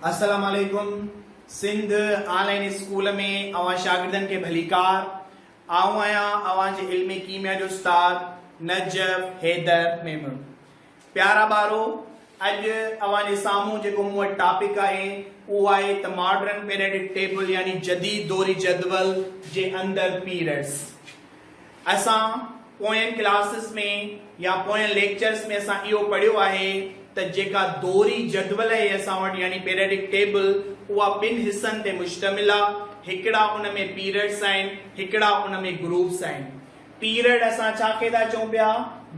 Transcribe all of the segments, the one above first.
अस्सलाम वालेकुम। Sindh online school में अवां शागिर्दनि के भलीकार। आऊं आहियां अवां जे इल्मी कीमिया जो उस्ताद नजफ हैदर मेमन। प्यारा ॿारो, अॼु अवां जे साम्हूं जेको मूं वटि टॉपिक आहे उहो आहे त मॉडर्न पीरियडिक टेबल यानी जदीद दौरी जदवल जे अंदर पीरियड्स। असां पोयनि क्लासिस में या पोयनि लेक्चर्स में असां इहो पढ़ियो आहे त जेका दौरी जदवल आहे असां वटि यानी पीरियडिक टेबल उहा ॿिनि हिस्सनि ते मुश्तमिल आहे। हिकिड़ा उन में पीरियड्स आहिनि, हिकिड़ा उन में ग्रुप्स आहिनि। पीरियड असां छा खे था चऊं पिया?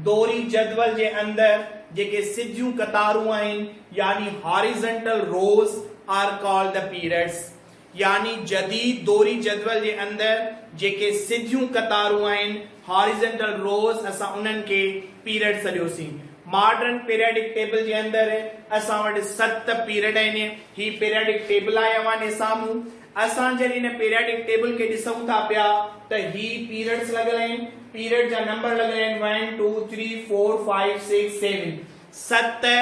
दौरी जदवल जे अंदर जेके सिधियूं कतारूं आहिनि यानी horizontal rows are called the periods. यानी जदीद दौरी जदवल जे अंदर जेके सिधियूं कतारूं आहिनि हॉरिजॉन्टल रोज असां उन्हनि खे पीरियड सॾियोसीं। मॉडर्न पीरियडिक टेबल जे अंदर असां वटि 7 पीरियड आहिनि। ही पीरियडिक टेबल आहे अवां जे साम्हूं। असां जॾहिं इन पीरियडिक टेबल खे ॾिसूं था पिया त ही पीरियड्स लॻल आहिनि। पीरियड जा नंबर लॻल आहिनि 1 2 3 4 5 6 7। 7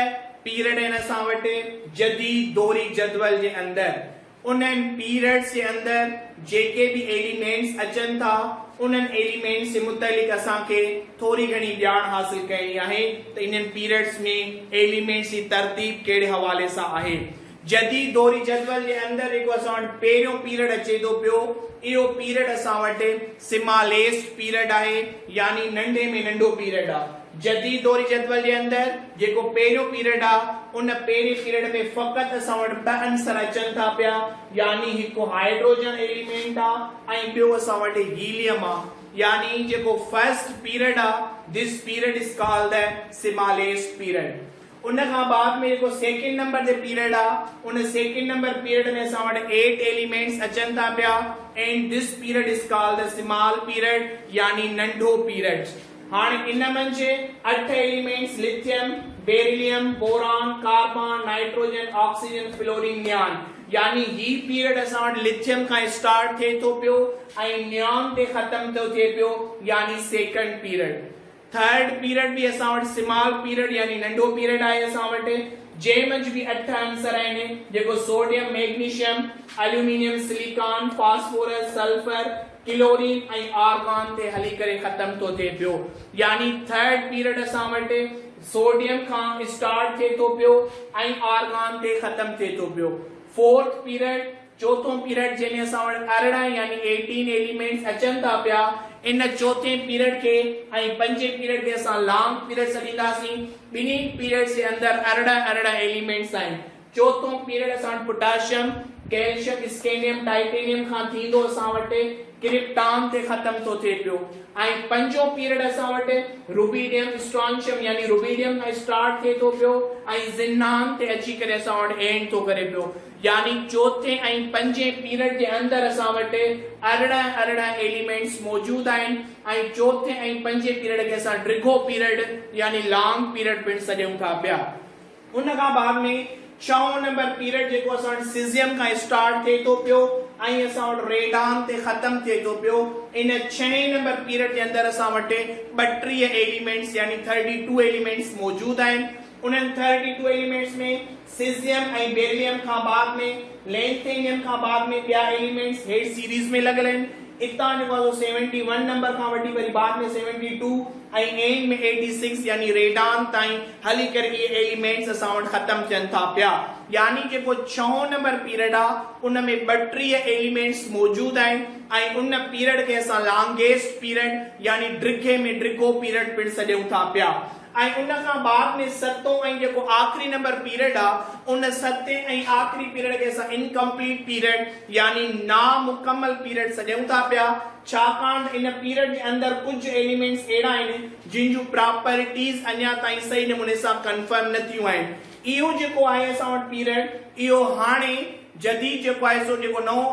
पीरियड आहिनि असां वटि जदीद दौरी जदवल जे अंदर। उन्हनि पीरियड्स जे अंदर जेके भी एलिमेंट्स अचनि था उन्हनि एलिमेंट्स से मुतलिक असांखे थोरी घणी ॼाण हासिल करणी आहे त इन्हनि पीरियड्स में एलिमेंट्स जी तरतीब कहिड़े हवाले सां आहे। जदीद दौरी जदवल जे अंदर जेको असां वटि पहिरियों पीरियड अचे थो पियो, इहो पीरियड असां वटि स्मॉलेस्ट पीरियड आहे यानी नंढे में नंढो पीरियड आहे। जदीद दौरी जदवल जे अंदर जेको पहिरियों पीरियड आहे उन पहिरें पीरियड में फ़क़त असां वटि 2 आंसर अचनि था पिया यानी हिकु हाइड्रोजन एलिमेंट आहे ऐं ॿियो असां वटि हीलियम आहे। यानी जेको फर्स्ट पीरियड आहे this period is called the smallest period. उन खां बाद में जेको सेकंड नंबर ते पीरियड आहे उन सेकंड नंबर पीरियड में असां वटि 8 एलिमेंट्स अचनि था पिया and this period is called the small period यानी नंढो पीरियड। हाणे इन मंझि 8 elements lithium, beryllium, boron, carbon, nitrogen, oxygen, fluorine, neon. यानी ही पीरियड असां वटि लिथियम खां स्टार्ट थिए थो पियो ऐं नियान ते ख़त्म थो थिए पियो यानी सेकंड पीरियड। थर्ड पीरियड भी असां वटि स्मॉल पीरियड यानी नंढो पीरियड आहे असां वटि। जंहिं मंझि भी 8 आंसर आहिनि जेको sodium, magnesium, aluminium, silicon, phosphorus, sulphur, chlorine ऐं आर्गन ते हली करे ख़त्म थो थिए पियो। यानी थर्ड पीरियड असां वटि सोडियम खां स्टार्ट थिए थो पियो ऐं आर्गन ते ख़त्म थिए थो पियो। फोर्थ पीरियड चौथों पीरियड जंहिंमें असां वटि 18 यानी 18 एलिमेंट्स अचनि था पिया। इन चौथे पीरियड के ऐं पंजे पीरियड के असां लॉन्ग पीरियड सॾींदासीं। ॿिन्ही पीरियड जे अंदर 18 एलिमेंट्स आहिनि। चौथों पीरियड असां वटि पोटेशियम, कैल्शियम, स्केनियम, टाइटेनियम खां थींदो असां वटि क्रिप्टॉन ते ख़त्म थो थिए पियो ऐं पंजो पीरियड असां वटि रुबीडियम, स्ट्रॉन्शियम यानी रुबीडियम खां स्टार्ट थिए थो पियो ऐं जिन्नान ते अची करे असां वटि एंड थो करे पियो। यानी चौथे ऐं पंजे पीरियड जे अंदर असां वटि 18 एलिमेंट्स मौजूद आहिनि ऐं चौथे ऐं पंजे पीरियड खे असां ड्रिगो पीरियड यानी लॉन्ग पीरियड पिण सॾियूं था पिया। उन खां बाद में 6 नंबर पीरियड जेको असां वटि सीज़ियम खां स्टार्ट थिए थो पियो ऐं असां वटि रेडान ते ख़त्म थिए थो पियो। इन 6 नंबर पीरियड जे अंदर असां वटि 32 एलिमेंट्स यानी 32 एलिमेंट्स मौजूद आहिनि। उन्हनि 32 एलिमेंट्स में सीज़ियम ऐं बेरिलियम खां बाद में लैंथेनियम खां बाद में ॿिया एलिमेंट्स हेठि सीरीज में लॻल आहिनि। इतां जेको आहे 71 नंबर खां वठी वरी बाद में 72 ऐं एंड में 86 यानी रेडान ताईं हली करे इहे एलिमेंट्स असां वटि ख़त्म थियनि था पिया। यानी जेको 6 नंबर पीरियड आहे उन में 32 एलिमेंट्स मौजूद आहिनि ऐं उन पीरियड खे असां लॉन्गेस्ट पीरियड यानी ड्रिगे में ड्रिगो पीरियड पिण सॾियूं था पिया। ऐं उन खां बाद में 7 ऐं जेको आख़िरी नंबर पीरियड आहे उन 7 ऐं आख़िरी पीरियड खे असां इनकम्प्लीट पीरियड यानी नामुकम्मल पीरियड सॾियूं था पिया। छाकाणि इन पीरियड जे अंदर कुझु एलिमेंट्स अहिड़ा आहिनि जिन जूं प्रॉपर्टीज़ अञा ताईं सही नमूने सां कंफर्म न थियूं आहिनि। इहो जेको आहे असां वटि पीरियड इहो हाणे जदीद जेको आहे सो जेको नओं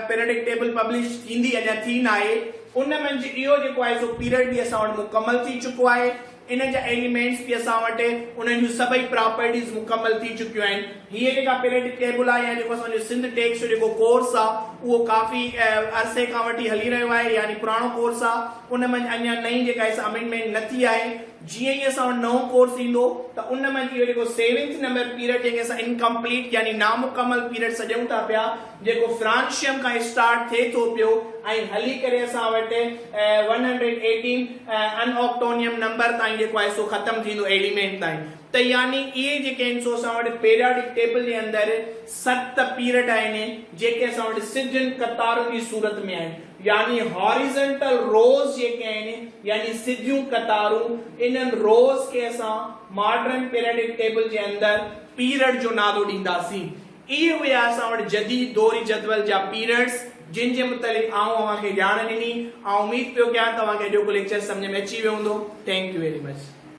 पीरियडिक टेबल पब्लिश थींदी अञा थी न आहे उन मंझि इहो जेको आहे सो पीरियड बि असां वटि मुकमल थी चुको आहे। इन जा एलिमेंट्स भी असां वटि उन्हनि जूं सभई प्रॉपर्टीज़ मुकम्मल थी चुकियूं आहिनि। हीअ जेका पीरियडिक टेबल आहे या जेको असांजो सिंध टेक्स जो जेको कोर्स आहे उहो काफ़ी अरसे खां वठी हली रहियो आहे यानी पुराणो कोर्स आहे। उन में अञा नई जेका अमेंडमेंट न थी आहे जीअं ई असां वटि नओं कोर्स ईंदो त उन में इहो जेको 7th नंबर पीरियड जंहिंखे असां इनकम्पलीट यानी नामुकमल पीरियड सॾूं था पिया, जेको फ्रांशियम खां स्टार्ट थिए थो पियो ऐं हली करे असां वटि 118 अनऑक्टोनियम नंबर ताईं जेको आहे सो ख़तम थींदो एलिमेंट ताईं। त यानी इहे जेके आहिनि सो असां वटि पीरियडिक टेबल जे अंदरि 7 पीरियड आहिनि जेके असां वटि सिजनि कतारुनि जी सूरत में आहिनि, यानी हॉरिजॉन्टल रोज जेके आहिनि यानी सिधियूं कतारूं, इन्हनि रोज खे असां मॉडर्न पीरियडिक टेबल जे अंदरि पीरियड जो नालो ॾींदासीं। इहे हुया असां वटि जदीद दौरी जदवल जा पीरियड्स जिन जे मुतालिक़ आऊं अव्हांखे ॼाण ॾिनी। ऐं उमीद पियो कयां तव्हांखे अॼोको लेक्चर सम्झ में अची वियो हूंदो। Thank U very much.